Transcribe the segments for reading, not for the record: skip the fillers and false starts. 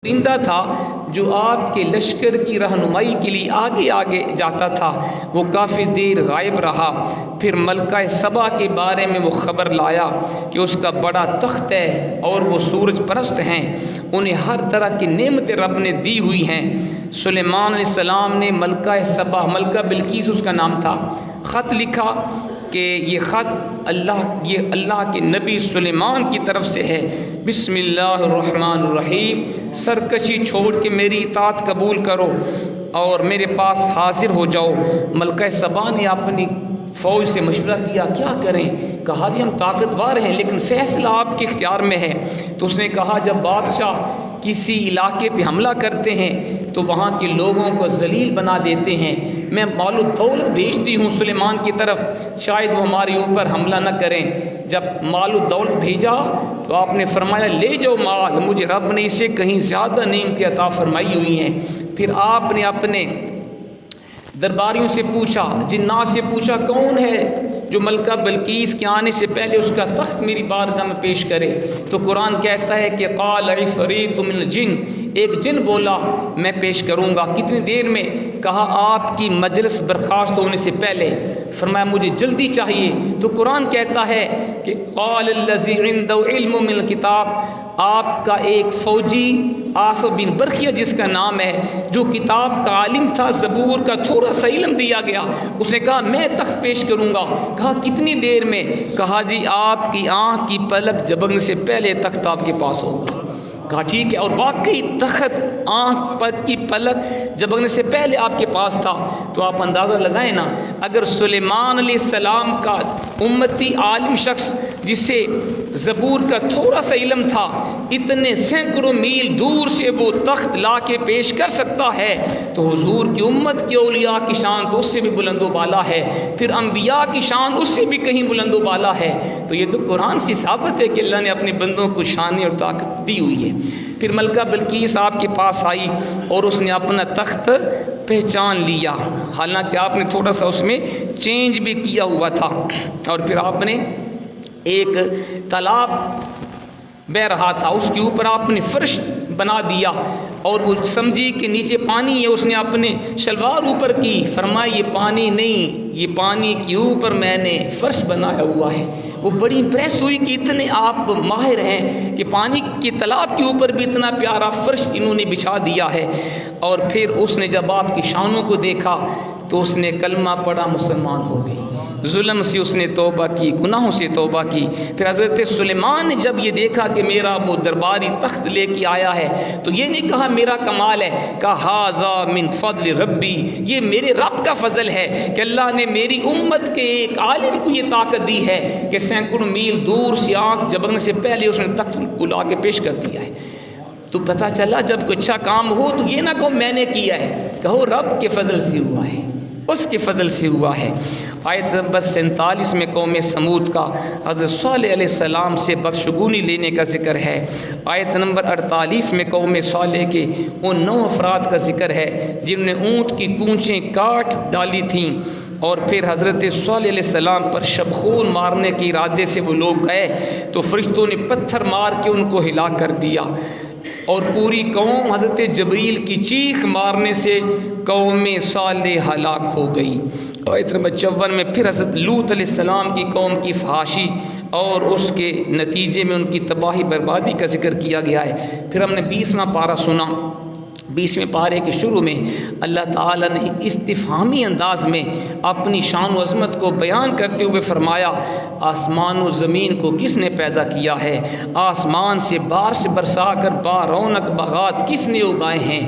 پرندہ تھا جو آپ کے لشکر کی رہنمائی کے لیے آگے آگے جاتا تھا، وہ کافی دیر غائب رہا۔ پھر ملکہ سبا کے بارے میں وہ خبر لایا کہ اس کا بڑا تخت ہے اور وہ سورج پرست ہیں، انہیں ہر طرح کی نعمتیں رب نے دی ہوئی ہیں۔ سلیمان علیہ السلام نے ملکہ سبا، ملکہ بلقیس اس کا نام تھا، خط لکھا کہ یہ خط اللہ کے نبی سلیمان کی طرف سے ہے، بسم اللہ الرحمن الرحیم، سرکشی چھوڑ کے میری اطاعت قبول کرو اور میرے پاس حاضر ہو جاؤ۔ ملکہ سبا نے اپنی فوج سے مشورہ کیا، کیا کریں؟ کہا جی ہم طاقتور ہیں لیکن فیصلہ آپ کے اختیار میں ہے۔ تو اس نے کہا جب بادشاہ کسی علاقے پہ حملہ کرتے ہیں تو وہاں کے لوگوں کو ذلیل بنا دیتے ہیں، میں مال و دولت بھیجتی ہوں سلیمان کی طرف، شاید وہ ہمارے اوپر حملہ نہ کریں۔ جب مال و دولت بھیجا تو آپ نے فرمایا لے جاؤ مال، مجھے رب نے اسے کہیں زیادہ نعمتیں عطا فرمائی ہوئی ہیں۔ پھر آپ نے اپنے درباریوں سے پوچھا، جنات سے پوچھا کون ہے جو ملکہ بلقیس کے آنے سے پہلے اس کا تخت میری بارگاہ میں پیش کرے؟ تو قرآن کہتا ہے کہ قال عفریت من الجن، ایک جن بولا میں پیش کروں گا۔ کتنی دیر میں؟ کہا آپ کی مجلس برخاست ہونے سے پہلے۔ فرمایا مجھے جلدی چاہیے۔ تو قرآن کہتا ہے کہ قال الذی عنده علم من الکتاب، آپ کا ایک فوجی آصف بن برخیہ جس کا نام ہے، جو کتاب کا عالم تھا، زبور کا تھوڑا سا علم دیا گیا، اس نے کہا میں تخت پیش کروں گا۔ کہا کتنی دیر میں؟ کہا جی آپ کی آنکھ کی پلک جھپکنے سے پہلے تخت آپ کے پاس ہوگا۔ کہا ٹھیک ہے، اور واقعی تخت آنکھ پر کی پلک جھپکنے سے پہلے آپ کے پاس تھا۔ تو آپ اندازہ لگائیں نا، اگر سلیمان علیہ السلام کا امتی عالم شخص جسے زبور کا تھوڑا سا علم تھا، اتنے سینکڑوں میل دور سے وہ تخت لا کے پیش کر سکتا ہے، تو حضور کی امت کے اولیاء کی شان تو اس سے بھی بلند و بالا ہے، پھر انبیاء کی شان اس سے بھی کہیں بلند و بالا ہے۔ تو یہ تو قرآن سے ثابت ہے کہ اللہ نے اپنے بندوں کو شان اور طاقت دی ہوئی ہے۔ پھر ملکہ بلقیس آپ کے پاس آئی اور اس نے اپنا تخت پہچان لیا، حالانکہ آپ نے تھوڑا سا اس میں چینج بھی کیا ہوا تھا۔ اور پھر آپ نے ایک تالاب بہ رہا تھا، اس کے اوپر آپ نے فرش بنا دیا، اور وہ سمجھی کہ نیچے پانی ہے، اس نے اپنے شلوار اوپر کی، فرمایا یہ پانی نہیں، یہ پانی کے اوپر میں نے فرش بنایا ہوا ہے۔ وہ بڑی امپریس ہوئی کہ اتنے آپ ماہر ہیں کہ پانی کے تالاب کے اوپر بھی اتنا پیارا فرش انہوں نے بچھا دیا ہے۔ اور پھر اس نے جب آپ کی شانوں کو دیکھا تو اس نے کلمہ پڑھا، مسلمان ہو گئی، ظلم سے اس نے توبہ کی، گناہوں سے توبہ کی۔ پھر حضرت سلیمان نے جب یہ دیکھا کہ میرا وہ درباری تخت لے کے آیا ہے تو یہ نہیں کہا میرا کمال ہے، کہا ھذا من فضل ربی، یہ میرے رب کا فضل ہے کہ اللہ نے میری امت کے ایک عالم کو یہ طاقت دی ہے کہ سینکڑوں میل دور سے آنکھ جھپکنے سے پہلے اس نے تخت کو لا کے پیش کر دیا ہے۔ تو پتہ چلا جب کوئی اچھا کام ہو تو یہ نہ کہو میں نے کیا ہے، کہو رب کے فضل سے ہوا ہے، اس کے فضل سے ہوا ہے۔ آیت نمبر 47 میں قوم سمود کا حضرت صالح علیہ السلام سے بدشگونی لینے کا ذکر ہے۔ آیت نمبر 48 میں قوم صالح کے ان 9 افراد کا ذکر ہے جنہوں نے اونٹ کی کونچیں کاٹ ڈالی تھیں، اور پھر حضرت صالح علیہ السلام پر شبخون مارنے کے ارادے سے وہ لوگ گئے تو فرشتوں نے پتھر مار کے ان کو ہلاک کر دیا، اور پوری قوم حضرت جبریل کی چیخ مارنے سے قوم صالح ہلاک ہو گئی۔ آیت نمبر 54 میں پھر حضرت لوط علیہ السلام کی قوم کی فحاشی اور اس کے نتیجے میں ان کی تباہی بربادی کا ذکر کیا گیا ہے۔ پھر ہم نے 20واں پارہ سنا، 20ویں پارے کے شروع میں اللہ تعالیٰ نے استفہامی انداز میں اپنی شان و عظمت کو بیان کرتے ہوئے فرمایا، آسمان و زمین کو کس نے پیدا کیا ہے؟ آسمان سے بارش برسا کر بارونق باغات کس نے اگائے ہیں؟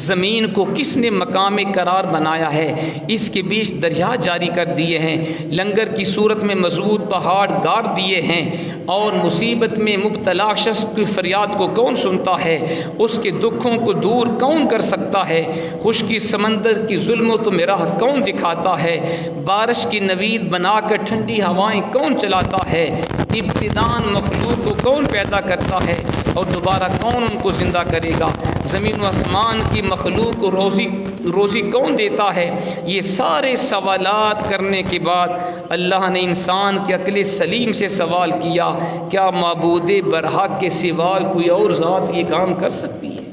زمین کو کس نے مقام قرار بنایا ہے؟ اس کے بیچ دریا جاری کر دیے ہیں، لنگر کی صورت میں مضبوط پہاڑ گاڑ دیے ہیں، اور مصیبت میں مبتلا شخص کی فریاد کو کون سنتا ہے؟ اس کے دکھوں کو دور کون کر سکتا ہے؟ خشکی سمندر کی ظلمت میں راہ کون دکھاتا ہے؟ بارش کی نوید بنا کر ٹھنڈی ہوائیں کون چلاتا ہے؟ ابتداءً مخلوق کو کون پیدا کرتا ہے اور دوبارہ کون ان کو زندہ کرے گا؟ زمین و آسمان کی مخلوق کو روزی کون دیتا ہے؟ یہ سارے سوالات کرنے کے بعد اللہ نے انسان کے عقل سلیم سے سوال کیا، کیا معبود برحق کے سوا کوئی اور ذات یہ کام کر سکتی ہے؟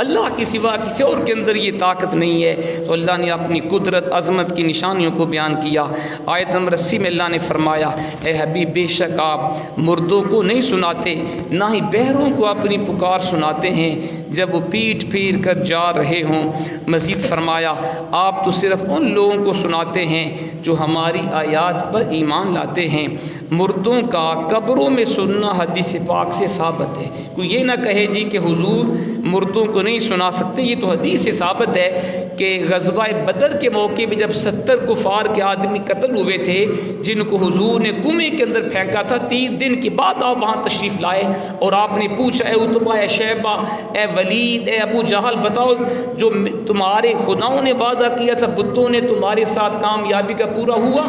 اللہ کے سوا کسی اور کے اندر یہ طاقت نہیں ہے۔ تو اللہ نے اپنی قدرت عظمت کی نشانیوں کو بیان کیا۔ آیت نمبر 80 میں اللہ نے فرمایا اے حبیب بے شک آپ مردوں کو نہیں سناتے نہ ہی بہروں کو اپنی پکار سناتے ہیں جب وہ پیٹ پھیر کر جا رہے ہوں۔ مزید فرمایا آپ تو صرف ان لوگوں کو سناتے ہیں جو ہماری آیات پر ایمان لاتے ہیں۔ مردوں کا قبروں میں سننا حدیث پاک سے ثابت ہے۔ کوئی یہ نہ کہے جی کہ حضور مردوں کو نہیں سنا سکتے، یہ تو حدیث سے ثابت ہے کہ غزوہ بدر کے موقع پہ جب 70 کفار کے آدمی قتل ہوئے تھے جن کو حضور نے کنویں کے اندر پھینکا تھا، 3 دن کے بعد آپ وہاں تشریف لائے اور آپ نے پوچھا اے عتبہ، اے شیبہ، اے ولید، اے ابو جہل، بتاؤ جو تمہارے خداؤں نے وعدہ کیا تھا بتوں نے تمہارے ساتھ کامیابی کا پورا ہوا؟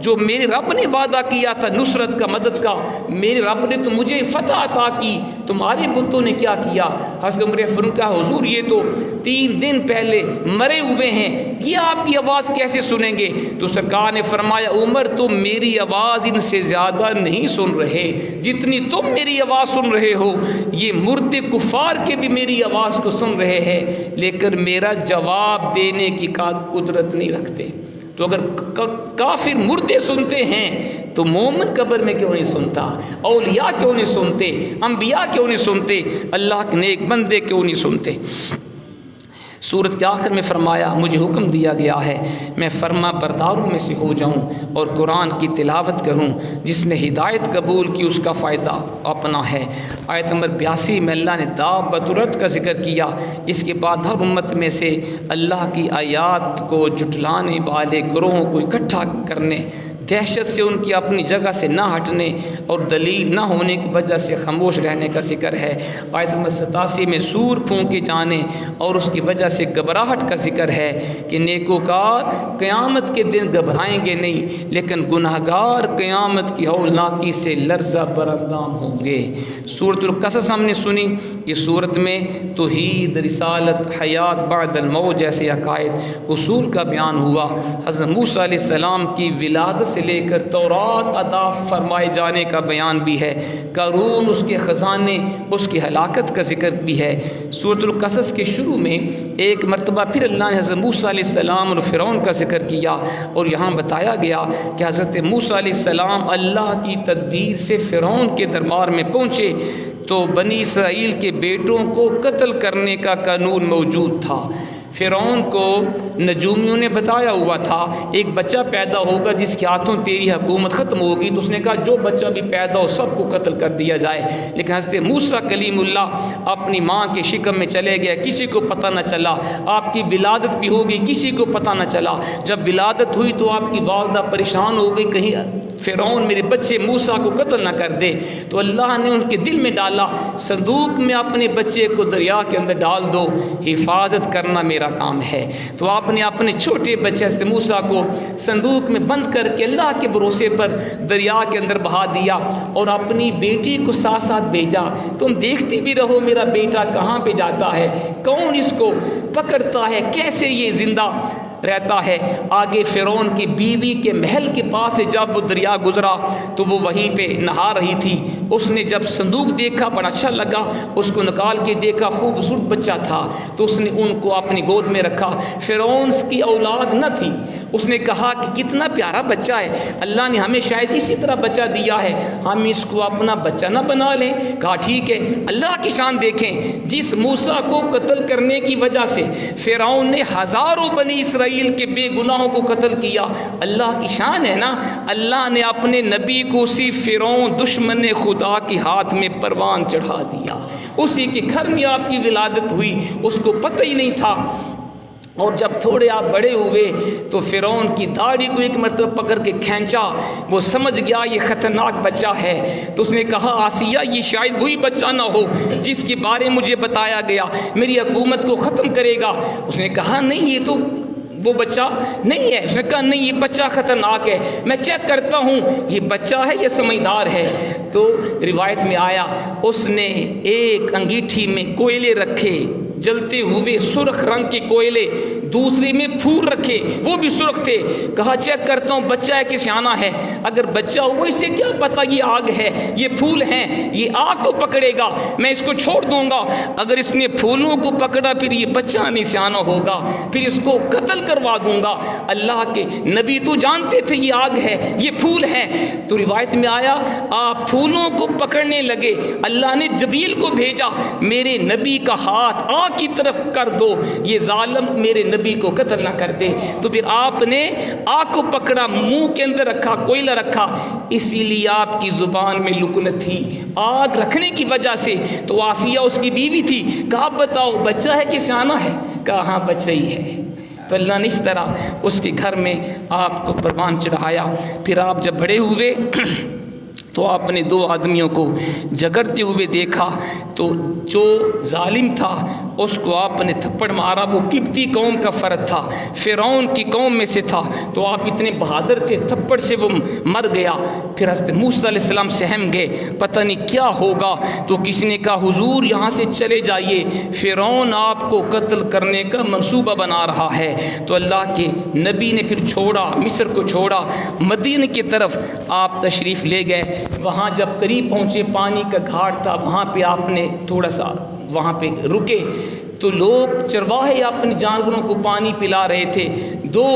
جو میرے رب نے وعدہ کیا تھا نصرت کا، مدد کا، میرے رب نے تو مجھے فتح عطا کی، تمہارے بتوں نے کیا کیا؟ حضرت عمر فاروق کہا حضور یہ تو 3 دن پہلے مرے ہوئے ہیں، یہ آپ کی آواز کیسے سنیں گے؟ تو سرکار نے فرمایا عمر تم میری آواز ان سے زیادہ نہیں سن رہے جتنی تم میری آواز سن رہے ہو، یہ مرد کفار کے بھی میری آواز کو سن رہے ہیں لیکن میرا جواب دینے کی قدرت نہیں رکھتے۔ تو اگر کافر مردے سنتے ہیں تو مومن قبر میں کیوں نہیں سنتا؟ اولیاء کیوں نہیں سنتے؟ انبیاء کیوں نہیں سنتے؟ اللہ کے نیک بندے کیوں نہیں سنتے؟ سورت کے آخر میں فرمایا مجھے حکم دیا گیا ہے میں فرما برداروں میں سے ہو جاؤں اور قرآن کی تلاوت کروں، جس نے ہدایت قبول کی اس کا فائدہ اپنا ہے۔ آیت نمبر 82 میں اللہ نے دابۃ الارض کا ذکر کیا، اس کے بعد ہر امت میں سے اللہ کی آیات کو جھٹلانے والے گروہوں کو اکٹھا کرنے، دہشت سے ان کی اپنی جگہ سے نہ ہٹنے اور دلیل نہ ہونے کی وجہ سے خاموش رہنے کا ذکر ہے۔ آیت نمبر 87 میں سور پھونکے جانے اور اس کی وجہ سے گھبراہٹ کا ذکر ہے کہ نیکوکار قیامت کے دن گھبرائیں گے نہیں لیکن گناہگار قیامت کی ہولناکی سے لرزہ براندام ہوں گے۔ سورۃ القصص ہم نے سنی، یہ سورت میں توحید، رسالت، حیات بعد الموت جیسے عقائد اصول کا بیان ہوا۔ حضرت موسیٰ علیہ السلام کی ولادت سے لے کر تورات عطا فرمائے جانے کا بیان بھی ہے، قارون اس کے خزانے، اس کی ہلاکت کا ذکر بھی ہے۔ سورۃ القصص کے شروع میں ایک مرتبہ پھر اللہ نے حضرت موسیٰ علیہ السلام اور فرعون کا ذکر کیا اور یہاں بتایا گیا کہ حضرت موسیٰ علیہ السلام اللہ کی تدبیر سے فرعون کے دربار میں پہنچے تو بنی اسرائیل کے بیٹوں کو قتل کرنے کا قانون موجود تھا۔ فرعون کو نجومیوں نے بتایا ہوا تھا ایک بچہ پیدا ہوگا جس کے ہاتھوں تیری حکومت ختم ہوگی، تو اس نے کہا جو بچہ بھی پیدا ہو سب کو قتل کر دیا جائے۔ لیکن حضرت موسیٰ کلیم اللہ اپنی ماں کے شکم میں چلے گئے، کسی کو پتہ نہ چلا، آپ کی ولادت بھی ہوگی کسی کو پتہ نہ چلا۔ جب ولادت ہوئی تو آپ کی والدہ پریشان ہو گئی کہیں فرعون میرے بچے موسیٰ کو قتل نہ کر دے، تو اللہ نے ان کے دل میں ڈالا صندوق میں اپنے بچے کو دریا کے اندر ڈال دو، حفاظت کرنا میرا کام ہے۔ تو آپ نے اپنے چھوٹے بچے حضرت موسیٰ کو صندوق میں بند کر کے اللہ کے بھروسے پر دریا کے اندر بہا دیا اور اپنی بیٹی کو ساتھ ساتھ بھیجا، تم دیکھتے بھی رہو میرا بیٹا کہاں پہ جاتا ہے، کون اس کو پکڑتا ہے، کیسے یہ زندہ رہتا ہے۔ آگے فرعون کی بیوی کے محل کے پاس سے جب وہ دریا گزرا تو وہ وہیں پہ نہا رہی تھی، اس نے جب صندوق دیکھا بڑا اچھا لگا، اس کو نکال کے دیکھا خوبصورت بچہ تھا تو اس نے ان کو اپنی گود میں رکھا۔ فرعون کی اولاد نہ تھی، اس نے کہا کہ کتنا پیارا بچہ ہے، اللہ نے ہمیں شاید اسی طرح بچہ دیا ہے، ہم اس کو اپنا بچہ نہ بنا لیں۔ کہا ٹھیک ہے۔ اللہ کی شان دیکھیں، جس موسیٰ کو قتل کرنے کی وجہ سے فرعون نے ہزاروں بنی اسرائیل کے بے گناہوں کو قتل کیا، اللہ کی شان ہے نا، اللہ نے اپنے نبی کو اسی فرعون دشمن خدا کے ہاتھ میں پروان چڑھا دیا، اسی کے گھر میں آپ کی ولادت ہوئی، اس کو پتہ ہی نہیں تھا۔ اور جب تھوڑے آپ بڑے ہوئے تو فرعون کی داڑھی کو ایک مرتبہ پکڑ کے کھینچا، وہ سمجھ گیا یہ خطرناک بچہ ہے، تو اس نے کہا آسیہ یہ شاید وہی بچہ نہ ہو جس کے بارے مجھے بتایا گیا، میری حکومت کو ختم کرے گا۔ اس نے کہا نہیں یہ تو وہ بچہ نہیں ہے۔ اس نے کہا نہیں یہ بچہ خطرناک ہے، میں چیک کرتا ہوں یہ بچہ ہے یہ سمجھدار ہے۔ تو روایت میں آیا اس نے ایک انگیٹھی میں کوئلے رکھے، جلتے ہوئے سرخ رنگ کے کوئلے، دوسری میں پھول رکھے وہ بھی سرخ تھے۔ کہا چیک کرتا ہوں بچہ ہے کہ سیانہ ہے، اگر بچہ ہوا اسے کیا پتہ یہ آگ ہے، یہ پھول ہیں، یہ آگ کو پکڑے گا، میں اس کو چھوڑ دوں گا، اگر اس نے پھولوں کو پکڑا پھر یہ بچہ نہیں سیانہ ہوگا، پھر اس کو قتل کروا دوں گا۔ اللہ کے نبی تو جانتے تھے یہ آگ ہے، یہ پھول ہیں، تو روایت میں آیا آپ پھولوں کو پکڑنے لگے، اللہ نے جبریل کو بھیجا، میرے نبی کا ہاتھ آگ کی طرف کر دو، یہ ظالم میرے نبی کو قتل نہ کر دے۔ تو پھر آپ نے آگ کو پکڑا، منہ کے اندر رکھا، کوئلہ رکھا، اسی لیے آپ کی زبان میں لکنت تھی آگ رکھنے کی وجہ سے۔ تو آسیہ اس کی بیوی تھی، کہا بتاؤ بچہ ہے کہ سیانہ ہے؟ کہا ہاں بچہ ہی ہے۔ تو اللہ نے اس طرح اس کے گھر میں آپ کو قربان چڑھایا۔ پھر آپ جب بڑے ہوئے تو آپ نے دو آدمیوں کو جگرتے ہوئے دیکھا، تو جو ظالم تھا اس کو آپ نے تھپڑ مارا، وہ قبطی قوم کا فرد تھا، فرعون کی قوم میں سے تھا، تو آپ اتنے بہادر تھے، تھپڑ سے وہ مر گیا۔ پھر حضرت موسیٰ علیہ السلام سہم گئے، پتہ نہیں کیا ہوگا، تو کسی نے کہا حضور یہاں سے چلے جائیے، فرعون آپ کو قتل کرنے کا منصوبہ بنا رہا ہے۔ تو اللہ کے نبی نے پھر چھوڑا، مصر کو چھوڑا، مدینہ کی طرف آپ تشریف لے گئے۔ وہاں جب قریب پہنچے پانی کا گھاٹ تھا، وہاں پہ آپ نے تھوڑا سا وہاں پہ رکے، تو لوگ چرواہے اپنے جانوروں کو پانی پلا رہے تھے، دو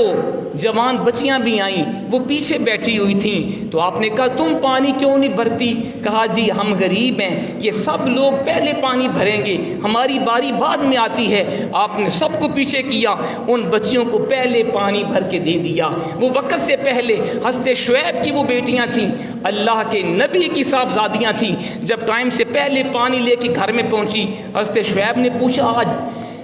جوان بچیاں بھی آئیں، وہ پیچھے بیٹھی ہوئی تھیں، تو آپ نے کہا تم پانی کیوں نہیں بھرتی؟ کہا جی ہم غریب ہیں، یہ سب لوگ پہلے پانی بھریں گے، ہماری باری بعد میں آتی ہے۔ آپ نے سب کو پیچھے کیا، ان بچیوں کو پہلے پانی بھر کے دے دیا۔ وہ وقت سے پہلے حضرت شعیب کی وہ بیٹیاں تھیں، اللہ کے نبی کی صاحبزادیاں تھیں، جب ٹائم سے پہلے پانی لے کے گھر میں پہنچی، حضرت شعیب نے پوچھا آج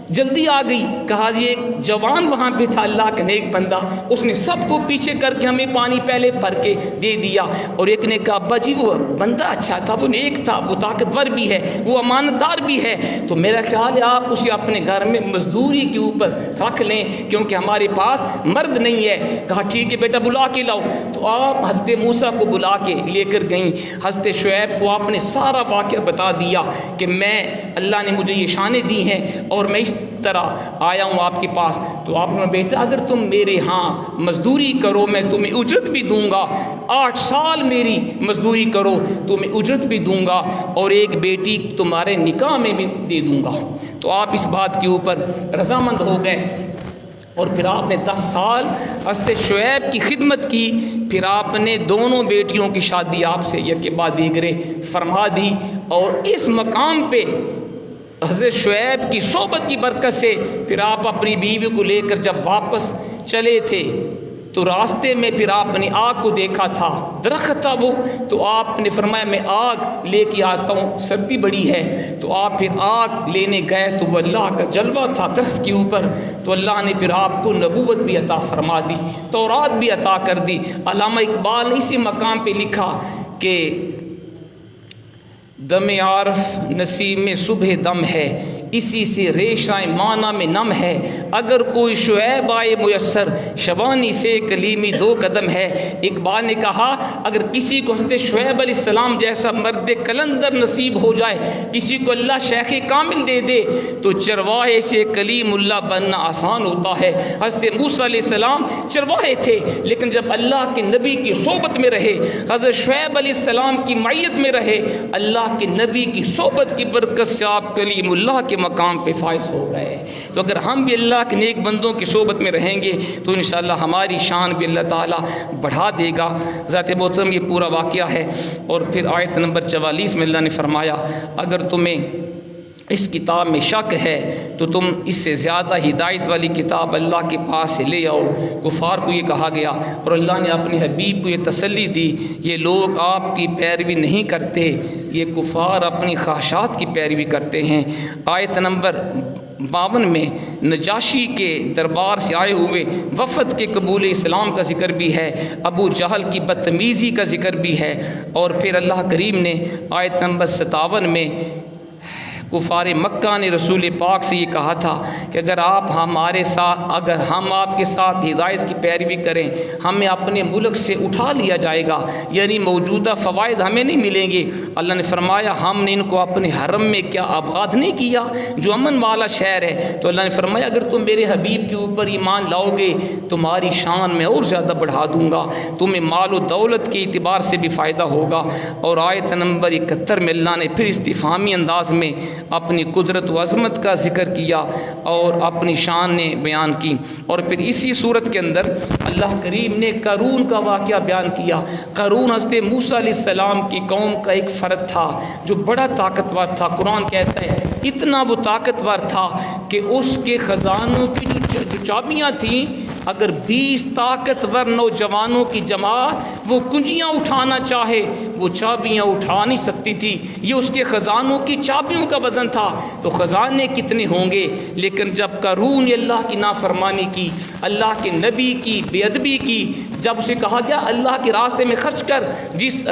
جلدی آ گئی؟ کہا جی ایک جوان وہاں پہ تھا اللہ کا نیک بندہ، اس نے سب کو پیچھے کر کے ہمیں پانی پہلے بھر کے دے دیا۔ اور ایک نے کہا ابا جی وہ بندہ اچھا تھا، وہ نیک تھا، وہ طاقتور بھی ہے، وہ امانت دار بھی ہے، تو میرا خیال ہے آپ اسے اپنے گھر میں مزدوری کے اوپر رکھ لیں، کیونکہ ہمارے پاس مرد نہیں ہے۔ کہا ٹھیک ہے بیٹا بلا کے لاؤ۔ تو آپ حضرت موسیٰ کو بلا کے لے کر گئیں۔ حضرت شعیب کو آپ نے سارا واقعہ بتا دیا کہ میں اللہ نے مجھے یہ شانیں دی ہیں اور میں اس طرح آیا ہوں آپ کے پاس۔ تو آپ نے بیٹا اگر تم میرے ہاں مزدوری کرو میں تمہیں اجرت بھی دوں گا، 8 سال میری مزدوری کرو تمہیں اجرت بھی دوں گا، اور ایک بیٹی تمہارے نکاح میں بھی دے دوں گا۔ تو آپ اس بات کے اوپر رضامند ہو گئے، اور پھر آپ نے 10 سال حضرت شعیب کی خدمت کی۔ پھر آپ نے دونوں بیٹیوں کی شادی آپ سے یک کے بعد دیگرے فرما دی، اور اس مقام پہ حضرت شعیب کی صحبت کی برکت سے پھر آپ اپنی بیوی کو لے کر جب واپس چلے تھے تو راستے میں پھر آپ نے آگ کو دیکھا تھا، درخت تھا وہ، تو آپ نے فرمایا میں آگ لے کے آتا ہوں، سردی بڑی ہے۔ تو آپ پھر آگ لینے گئے تو وہ اللہ کا جلوہ تھا درخت کے اوپر، تو اللہ نے پھر آپ کو نبوت بھی عطا فرما دی، تورات بھی عطا کر دی۔ علامہ اقبال نے اسی مقام پہ لکھا کہ دم عارف نسیم میں صبح دم ہے، اسی سے ریشائے معنی میں نم ہے، اگر کوئی شعیب آئے میسر شبانی سے کلیمی 2 قدم ہے۔ اقبال نے کہا اگر کسی کو حضرت شعیب علیہ السلام جیسا مرد کلندر نصیب ہو جائے، کسی کو اللہ شیخ کامل دے دے، تو چرواہے سے کلیم اللہ بننا آسان ہوتا ہے۔ حضرت موسیٰ علیہ السلام چرواہے تھے، لیکن جب اللہ کے نبی کی صحبت میں رہے، حضرت شعیب علیہ السلام کی معیت میں رہے، اللہ کے نبی کی صحبت کی برکت سے آپ کلیم اللہ کے مقام پہ فائز ہو گئے۔ تو اگر ہم بھی اللہ کے نیک بندوں کی صحبت میں رہیں گے تو انشاءاللہ ہماری شان بھی اللہ تعالیٰ بڑھا دے گا۔ ذات محترم یہ پورا واقعہ ہے، اور پھر آیت نمبر 44 میں اللہ نے فرمایا اگر تمہیں اس کتاب میں شک ہے تو تم اس سے زیادہ ہدایت والی کتاب اللہ کے پاس سے لے آؤ۔ کفار کو یہ کہا گیا، اور اللہ نے اپنے حبیب کو یہ تسلی دی یہ لوگ آپ کی پیروی نہیں کرتے، یہ کفار اپنی خواہشات کی پیروی کرتے ہیں۔ آیت نمبر 52 میں نجاشی کے دربار سے آئے ہوئے وفد کے قبول اسلام کا ذکر بھی ہے، ابو جہل کی بدتمیزی کا ذکر بھی ہے، اور پھر اللہ کریم نے آیت نمبر 57 میں کفار مکہ نے رسول پاک سے یہ کہا تھا کہ اگر ہم آپ کے ساتھ ہدایت کی پیروی کریں ہمیں اپنے ملک سے اٹھا لیا جائے گا، یعنی موجودہ فوائد ہمیں نہیں ملیں گے۔ اللہ نے فرمایا ہم نے ان کو اپنے حرم میں کیا آباد نہیں کیا جو امن والا شہر ہے؟ تو اللہ نے فرمایا اگر تم میرے حبیب کے اوپر ایمان لاؤ گے تمہاری شان میں اور زیادہ بڑھا دوں گا، تمہیں مال و دولت کے اعتبار سے بھی فائدہ ہوگا۔ اور آیت نمبر 71 میں اللہ نے پھر استفہامی انداز میں اپنی قدرت و عظمت کا ذکر کیا اور اپنی شان نے بیان کی۔ اور پھر اسی صورت کے اندر اللہ کریم نے قارون کا واقعہ بیان کیا۔ قارون حضرت موسیٰ علیہ السلام کی قوم کا ایک فرد تھا جو بڑا طاقتور تھا۔ قرآن کہتا ہے اتنا وہ طاقتور تھا کہ اس کے خزانوں کی جو چابیاں تھیں اگر 20 طاقتور نوجوانوں کی جماعت وہ کنجیاں اٹھانا چاہے وہ چابیاں اٹھا نہیں سکتی تھی۔ یہ اس کے خزانوں کی چابیوں کا وزن تھا، تو خزانے کتنے ہوں گے؟ لیکن جب قارون نے اللہ کی نافرمانی کی، اللہ کے نبی کی بے ادبی کی، جب اسے کہا گیا اللہ کے راستے میں خرچ کر، جس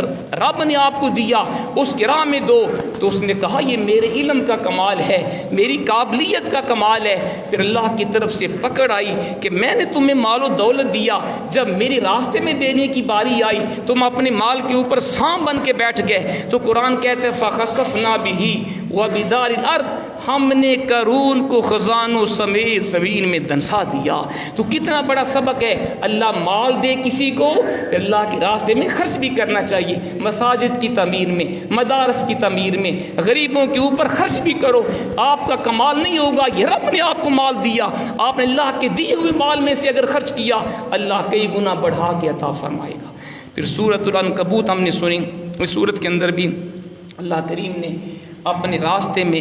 رب نے آپ کو دیا اس کی راہ میں دو، تو اس نے کہا یہ میرے علم کا کمال ہے، میری قابلیت کا کمال ہے۔ پھر اللہ کی طرف سے پکڑ آئی کہ میں نے تمہیں مال و دولت دیا، جب میرے راستے میں دینے کی باری آئی تم اپنے مال کے اوپر سانپ بن کے بیٹھ گئے۔ تو قرآن کہتے ہیں فَخَسَفْنَا بِهِ وَبِدَارِ الْأَرْضِ، ہم نے قارون کو خزانوں سمیت زمین میں دنسا دیا۔ تو کتنا بڑا سبق ہے، اللہ مال دے کسی کو پھر اللہ کے راستے میں خرچ بھی کرنا چاہیے، مساجد کی تعمیر میں، مدارس کی تعمیر میں، غریبوں کے اوپر خرچ بھی کرو۔ آپ کا کمال نہیں ہوگا، یہ رب نے آپ کو مال دیا، آپ نے اللہ کے دیے ہوئے مال میں سے اگر خرچ کیا اللہ کئی گنا بڑھا کے عطا فرمائے گا۔ پھر سورۃ العنکبوت ہم نے سنی، اس سورت کے اندر بھی اللہ کریم نے اپنے راستے میں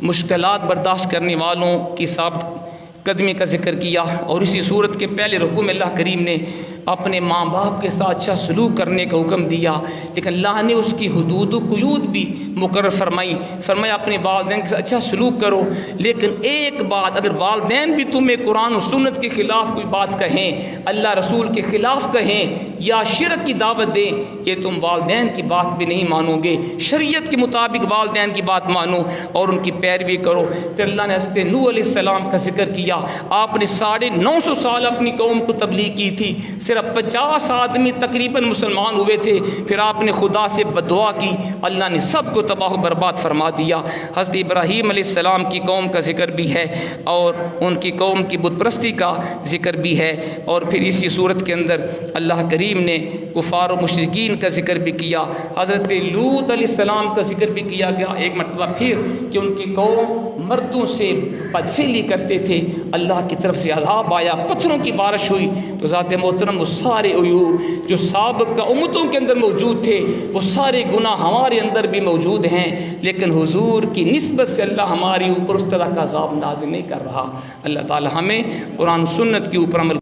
مشکلات برداشت کرنے والوں کی ثابت قدمی کا ذکر کیا، اور اسی صورت کے پہلے رکوع میں اللہ کریم نے اپنے ماں باپ کے ساتھ اچھا سلوک کرنے کا حکم دیا، لیکن اللہ نے اس کی حدود و قیود بھی مقرر فرمایا اپنے والدین کے ساتھ اچھا سلوک کرو، لیکن ایک بات، اگر والدین بھی تمہیں قرآن و سنت کے خلاف کوئی بات کہیں، اللہ رسول کے خلاف کہیں یا شرک کی دعوت دیں، یہ تم والدین کی بات بھی نہیں مانو گے، شریعت کے مطابق والدین کی بات مانو اور ان کی پیروی کرو۔ پھر اللہ نے حضرت نوح علیہ السلام کا ذکر کیا، آپ نے 950 سال اپنی قوم کو تبلیغ کی تھی، صرف 50 آدمی تقریباً مسلمان ہوئے تھے، پھر آپ نے خدا سے بددعا کی، اللہ نے سب کو تباہ و برباد فرما دیا۔ حضرت ابراہیم علیہ السلام کی قوم کا ذکر بھی ہے اور ان کی قوم کی بت پرستی کا ذکر بھی ہے، اور پھر اسی صورت کے اندر اللہ کریم نے کفار و مشرکین کا ذکر بھی کیا، حضرت لوط علیہ السلام کا ذکر بھی کیا گیا ایک مرتبہ پھر کہ ان کی قوم مردوں سے بدفعلی کرتے تھے، اللہ کی طرف سے عذاب آیا، پتھروں کی بارش ہوئی۔ تو ذات محترم وہ سارے عیوب جو سابقہ امتوں کے اندر موجود تھے وہ سارے گناہ ہمارے اندر بھی موجود ہیں، لیکن حضور کی نسبت سے اللہ ہمارے اوپر اس طرح کا عذاب نازل نہیں کر رہا۔ اللہ تعالی ہمیں قرآن سنت کے اوپر عمل